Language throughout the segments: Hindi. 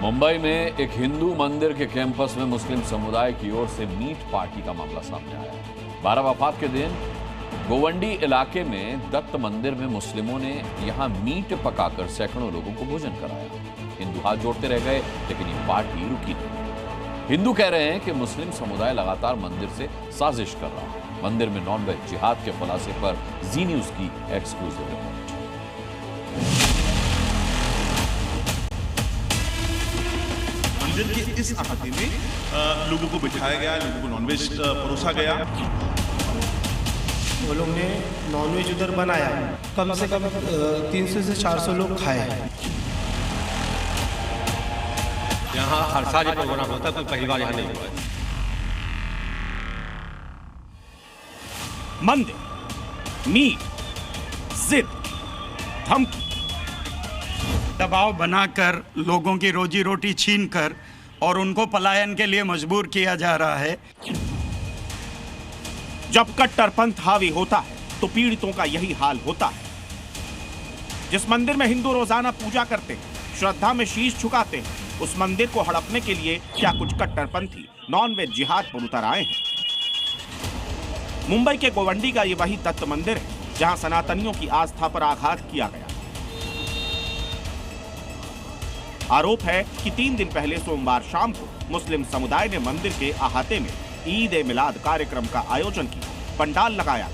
मुंबई में एक हिंदू मंदिर के कैंपस में मुस्लिम समुदाय की ओर से मीट पार्टी का मामला सामने आया। 12 वफात के दिन गोवंडी इलाके में दत्त मंदिर में मुस्लिमों ने यहां मीट पकाकर सैकड़ों लोगों को भोजन कराया। हिंदू हाथ जोड़ते रह गए, लेकिन ये पार्टी रुकी नहीं। हिंदू कह रहे हैं कि मुस्लिम समुदाय लगातार मंदिर से साजिश कर रहा है। मंदिर में नॉनवेज जिहाद के खुलासे पर जी न्यूज की एक्सक्लूसिव रिपोर्ट। मंदिर के इस अहाते में लोगों को बिठाया गया, लोगों को नॉनवेज परोसा गया। वो लोग ने नॉनवेज उधर बनाया, कम से कम 300 से 400 लोग खाए। यहाँ हर साल प्रोग्राम होता है, कोई पहली बार यहाँ नहीं हुआ है। मंदिर, मीट, जिद, धमकी, दबाव बनाकर लोगों की रोजी रोटी छीनकर और उनको पलायन के लिए मजबूर किया जा रहा है। जब कट्टरपंथ हावी होता है तो पीड़ितों का यही हाल होता है। जिस मंदिर में हिंदू रोजाना पूजा करते हैं, श्रद्धा में शीश झुकाते हैं, उस मंदिर को हड़पने के लिए क्या कुछ कट्टरपंथी नॉनवेज जिहाद पर उतर आए हैं। मुंबई के गोवंडी का ये वही दत्त मंदिर है जहां सनातनियों की आस्था पर आघात किया गया। आरोप है कि 3 दिन पहले सोमवार शाम को मुस्लिम समुदाय ने मंदिर के अहाते में ईद-ए-मिलाद कार्यक्रम का आयोजन किया, पंडाल लगाया,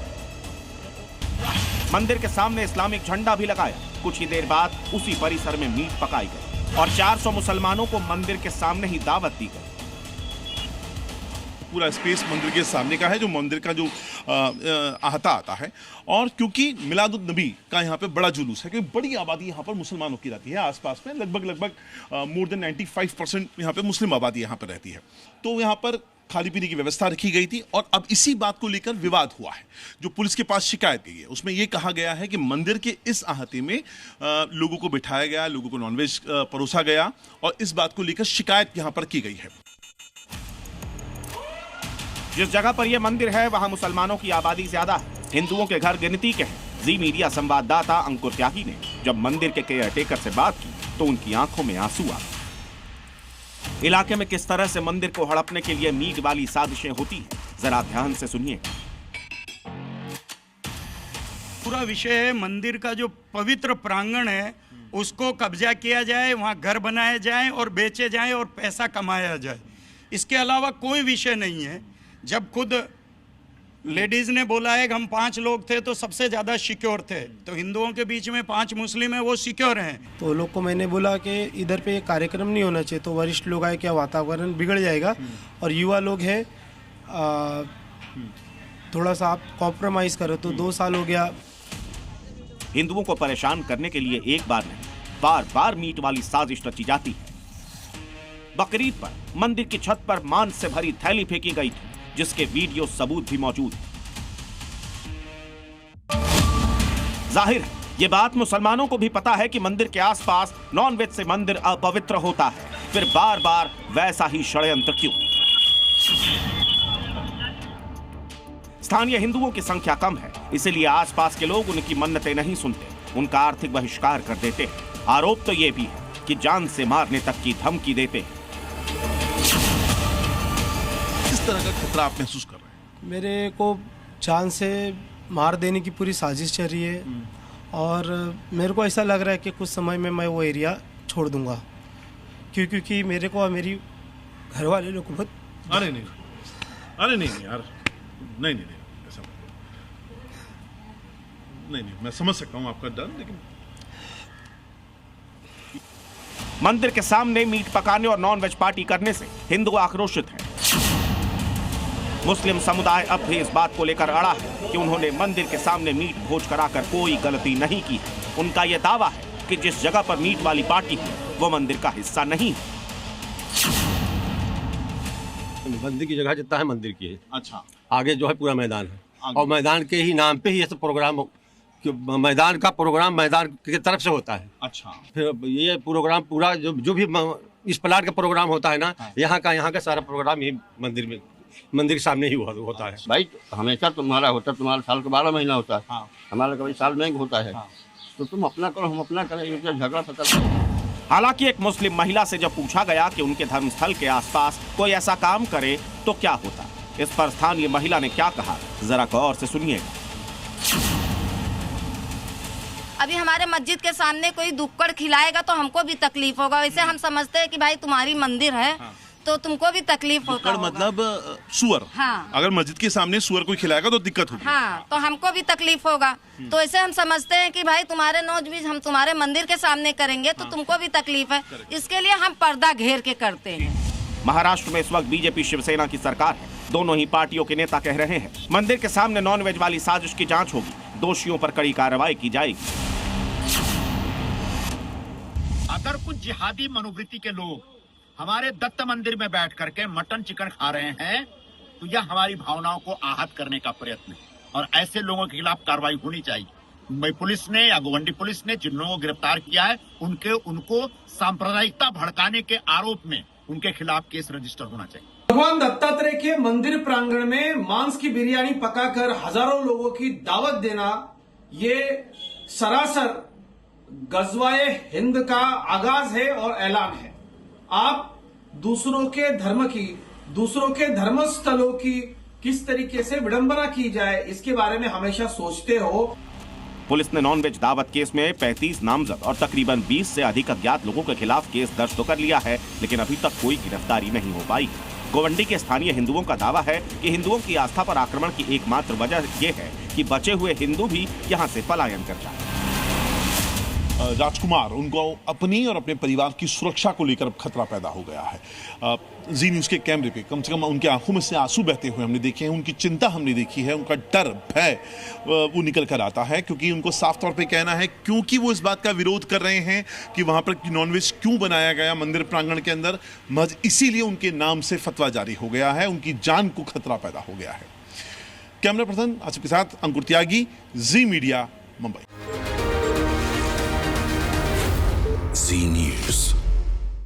मंदिर के सामने इस्लामिक झंडा भी लगाया। कुछ ही देर बाद उसी परिसर में मीट पकाई गई और 400 मुसलमानों को मंदिर के सामने ही दावत दी गई। पूरा स्पेस मंदिर के सामने का है, जो मंदिर का जो अहाता आता है। और क्योंकि मिलादुन नबी का यहाँ पे बड़ा जुलूस है, क्योंकि बड़ी आबादी यहाँ पर मुसलमानों की रहती है। आसपास में लगभग मोर देन 95% यहाँ पे मुस्लिम आबादी यहाँ पर रहती है। तो यहाँ पर खाने पीने की व्यवस्था रखी गई थी और अब इसी बात को लेकर विवाद हुआ है। जो पुलिस के पास शिकायत गई है, उसमें यह कहा गया है कि मंदिर के इस अहाते में लोगों को बिठाया गया, लोगों को नॉनवेज परोसा गया और इस बात को लेकर शिकायत यहाँ पर की गई है। जिस जगह पर यह मंदिर है वहां मुसलमानों की आबादी ज्यादा है, हिंदुओं के घर गिनती के हैं। जी मीडिया संवाददाता अंकुर त्यागी ने जब मंदिर के केयरटेकर से बात की तो उनकी आंखों में आंसू आ गए। इलाके में किस तरह से मंदिर को हड़पने के लिए मीट वाली साजिशें होती हैं, जरा ध्यान से सुनिए। पूरा विषय है मंदिर का जो पवित्र प्रांगण है उसको कब्जा किया जाए, वहाँ घर बनाए जाए और बेचे जाए और पैसा कमाया जाए। इसके अलावा कोई विषय नहीं है। जब खुद लेडीज ने बोला है कि हम 5 लोग थे तो सबसे ज़्यादा सिक्योर थे, तो हिंदुओं के बीच में 5 मुस्लिम हैं, वो सिक्योर हैं। तो लोग को मैंने बोला कि इधर पे कार्यक्रम नहीं होना चाहिए, तो वरिष्ठ लोग आए, क्या वातावरण बिगड़ जाएगा और युवा लोग हैं, थोड़ा सा आप कॉम्प्रोमाइज़ करो। तो 2 साल हो गया। हिंदुओं को परेशान करने के लिए एक बार नहीं, बार बार मीट वाली साजिश रची जाती है। बकरीद पर मंदिर की छत पर मांस से भरी थैली फेंकी गई थी, जिसके वीडियो सबूत भी मौजूद है। जाहिर है ये बात मुसलमानों को भी पता है कि मंदिर के आसपास नॉनवेज से मंदिर अपवित्र होता है, फिर बार बार वैसा ही षड्यंत्र क्यों? स्थानीय हिंदुओं की संख्या कम है, इसलिए आसपास के लोग उनकी मन्नतें नहीं सुनते, उनका आर्थिक बहिष्कार कर देते हैं। आरोप तो ये भी है कि जान से मारने तक की धमकी देते हैं। किस तरह का खतरा आप महसूस कर रहे हैं? मेरे को जान से मार देने की पूरी साजिश चल रही है और मेरे को ऐसा लग रहा है कि कुछ समय में मैं वो एरिया छोड़ दूंगा, क्योंकि मेरे को और मेरी घर वाले लोग को बहुत। अरे नहीं यार, नहीं ऐसा नहीं, मैं समझ सकता हूँ आपका डर, लेकिन मंदिर के सामने मीट पकाने और नॉनवेज पार्टी करने से हिंदू आक्रोशित हैं। मुस्लिम समुदाय अब भी इस बात को लेकर अड़ा है कि उन्होंने मंदिर के सामने मीट भोज कराकर कोई गलती नहीं की है। उनका यह दावा है कि जिस जगह पर मीट वाली पार्टी है वो मंदिर का हिस्सा नहीं है। मंदिर की जगह जितना है मंदिर की है। अच्छा, आगे जो है पूरा मैदान है और मैदान के ही नाम पे ही ये सब प्रोग्राम, मैदान का प्रोग्राम मैदान की तरफ से होता है। अच्छा, फिर ये प्रोग्राम पूरा जो भी इस प्लाट का प्रोग्राम होता है ना, यहाँ का सारा प्रोग्राम ये मंदिर के सामने ही होता है। भाई हमेशा तुम्हारा साल का 12 महीना होता है। हमारा कभी साल में होता है। तो तुम अपना करो, हम अपना करें, झगड़ा फसा। हालांकि एक मुस्लिम महिला से जब पूछा गया कि उनके धर्मस्थल के आसपास कोई ऐसा काम करे तो क्या होता, इस पर स्थानीय महिला ने क्या कहा, जरा गौर से सुनिएगा। अभी हमारे मस्जिद के सामने कोई दुक्कड़ खिलाएगा तो हमको भी तकलीफ होगा। वैसे हम समझते हैं कि भाई तुम्हारी मंदिर है तो तुमको भी तकलीफ होता होगा। मतलब सुअर। हाँ। अगर मस्जिद के सामने सुअर कोई खिलाएगा तो दिक्कत होगी। हाँ, तो हमको भी तकलीफ होगा। तो ऐसे हम समझते हैं कि भाई तुम्हारे नौज भी हम तुम्हारे मंदिर के सामने करेंगे तो तुमको भी तकलीफ है, इसके लिए हम पर्दा घेर के करते हैं। महाराष्ट्र में इस वक्त बीजेपी शिवसेना की सरकार है। दोनों ही पार्टियों के नेता कह रहे हैं मंदिर के सामने नॉनवेज वाली साजिश की जांच होगी, दोषियों पर कड़ी कार्रवाई की जाएगी। अगर कुछ जिहादी मनोवृत्ति के लोग हमारे दत्त मंदिर में बैठ करके मटन चिकन खा रहे हैं तो यह हमारी भावनाओं को आहत करने का प्रयत्न है और ऐसे लोगों के खिलाफ कार्रवाई होनी चाहिए। मुंबई पुलिस ने या गोवंडी पुलिस ने जिन लोगों को गिरफ्तार किया है उनको सांप्रदायिकता भड़काने के आरोप में उनके खिलाफ केस रजिस्टर होना चाहिए। भगवान दत्तात्रेय के मंदिर प्रांगण में मांस की बिरयानी पकाकर हजारों लोगों की दावत देना ये सरासर गजवाए हिंद का आगाज है और ऐलान है। आप दूसरों के धर्म की, दूसरों के धर्मस्थलों की किस तरीके से विडंबना की जाए इसके बारे में हमेशा सोचते हो। पुलिस ने नॉनवेज दावत केस में 35 नामजद और तकरीबन 20 से अधिक अज्ञात लोगों के खिलाफ केस दर्ज तो कर लिया है, लेकिन अभी तक कोई गिरफ्तारी नहीं हो पाई। गोवंडी के स्थानीय हिंदुओं का दावा है कि हिंदुओं की आस्था पर आक्रमण की एकमात्र वजह यह है कि बचे हुए हिंदू भी यहां से पलायन कर जाए। राजकुमार, उनको अपनी और अपने परिवार की सुरक्षा को लेकर अब खतरा पैदा हो गया है। जी न्यूज़ के कैमरे पे कम से कम उनके आंखों में से आंसू बहते हुए हमने देखे हैं, उनकी चिंता हमने देखी है, उनका डर भय वो निकल कर आता है, क्योंकि उनको साफ तौर पे कहना है, क्योंकि वो इस बात का विरोध कर रहे हैं कि वहाँ पर नॉनवेज क्यों बनाया गया मंदिर प्रांगण के अंदर, महज इसीलिए उनके नाम से फतवा जारी हो गया है, उनकी जान को खतरा पैदा हो गया है। कैमरा पर्सन आसिफ के साथ अंकुर त्यागी, जी मीडिया, मुंबई। जी न्यूज़।